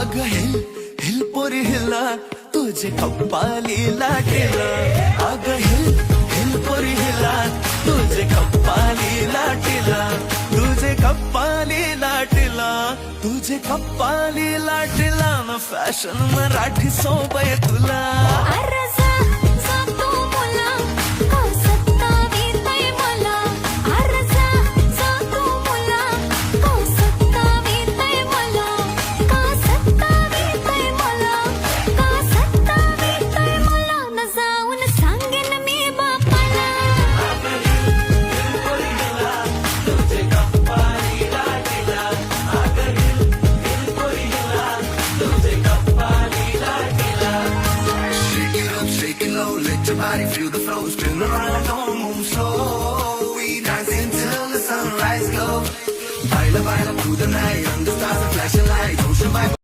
अग hill hill पोरी हिला तुझे कप्पाली लाटेला अग हिल हिल पोरी हिला तुझे कप्पाली लाटेला तुझे कप्पाली लाटेला तुझे कप्पाली लाटेला ना फॅशन मराठी सोबय तुला Let your body feel the flow, spin around, don't move slow. We dancing till the sunrise glow. Baila, baila through the night under